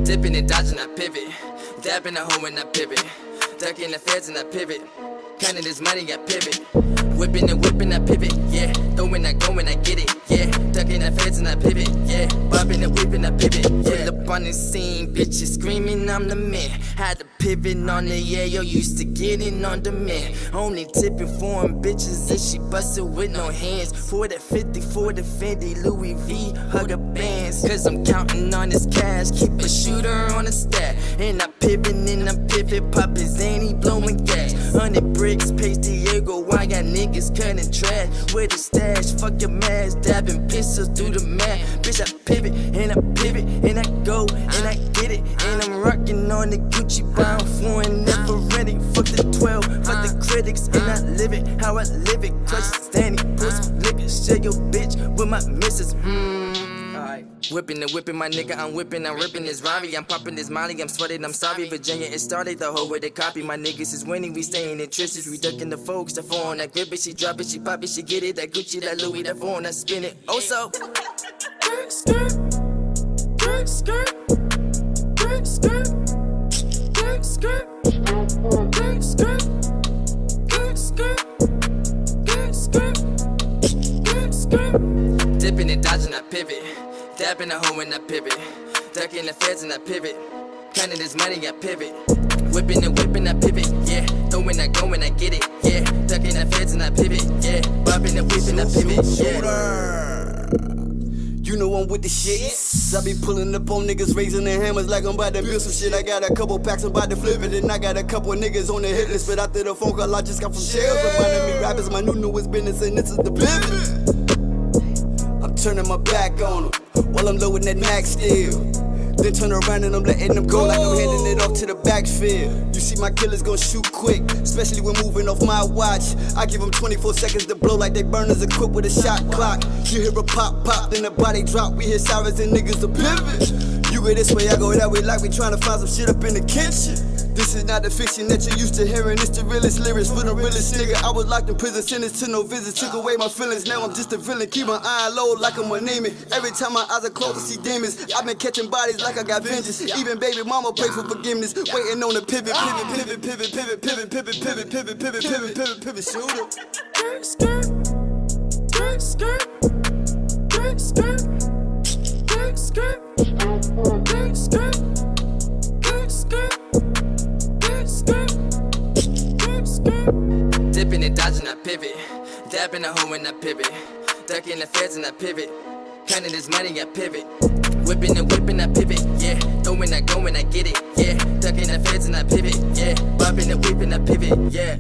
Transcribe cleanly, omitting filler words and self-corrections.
Dipping and dodging, I pivot. Dabbing a hoe and I pivot. Ducking the feds and I pivot. Counting this money, I pivot. Whipping and whipping, I pivot, yeah. Throwing, I go and I get it, yeah. Ducking the feds and I pivot, yeah. Bobbing and whipping, I pivot, yeah. Pull up on the scene, bitches screaming, I'm the man. Had to pivot on the yo, used to getting on demand. Only tipping foreign bitches if she busted with no hands. For the 50, for the Fendi, Louis V, hugger bands. Cause I'm counting on this cash, keep a shooter on the stack. And I pivot and I pivot, pop his Zanny, blowing gas. 100 bricks, pace Diego, I got niggas cutting trash. With a stash, fuck your mask, dabbing pistols through the mat. Bitch, I pivot and I pivot and I go and I get it. And I'm rocking on the Gucci brown, foreign, never ready. Fuck the 12, fuck the critics, and I live it how I live it. Clutch standing, pussy, liquor, share your bitch with my missus. Whipping and whipping, my nigga, I'm whipping, I'm ripping this Rari, I'm popping this Molly, I'm sweating, I'm sorry, Virginia, it started the whole way they copy, my niggas is winning, we staying in trenches, we ducking the folks, the phone, that grip it, she drop it, she pop it, she get it, that Gucci, that Louis, that phone, I spin it, oh so. Dipping and dodging, I pivot. Dabbing a hoe and I pivot. Ducking the feds and I pivot. Counting this money, I pivot. Whipping and whipping, I pivot, yeah. Throwing, I go and I get it, yeah. Ducking the feds and I pivot, yeah. Bobbing and whipping, I pivot, yeah. You know I'm with the shits. I be pulling up on niggas, raising their hammers like I'm about to build some shit. I got a couple packs, I'm about to flip it. And I got a couple niggas on the hit list. But after the phone call I just got from Shellz, reminding me rappers my newest business, and this is the pivot. I'm turning my back on them while I'm loading that max still. Then turn around and I'm letting them go like I'm handing it off to the backfield. You see my killers gon' shoot quick, especially when moving off my watch. I give them 24 seconds to blow like they burners equipped with a shot clock. You hear a pop, pop, then the body drop. We hear sirens and niggas a pivot. You go this way, I go that way, like we tryna find some shit up in the kitchen. This is not the fiction that you're used to hearing. It's the realest lyrics for the realest nigga. I was locked in prison, sentenced to no visits. Took away my feelings, now I'm just a villain. Keep my eye low like I'm a name it. Every time my eyes are closed, I see demons. I've been catching bodies like I got vengeance. Even baby mama pray for forgiveness. Waiting on the pivot, pivot, pivot, pivot, pivot, pivot, pivot, pivot, pivot, pivot, pivot, pivot, shooter. Dipping and dodging, I pivot. Dabbing a hoe and I pivot. Ducking the feds and I pivot. Counting this money, I pivot. Whipping and whipping, I pivot, yeah. Throwing, I go and I get it, yeah. Ducking the feds and I pivot, yeah. Bobbing and whipping, I pivot, yeah.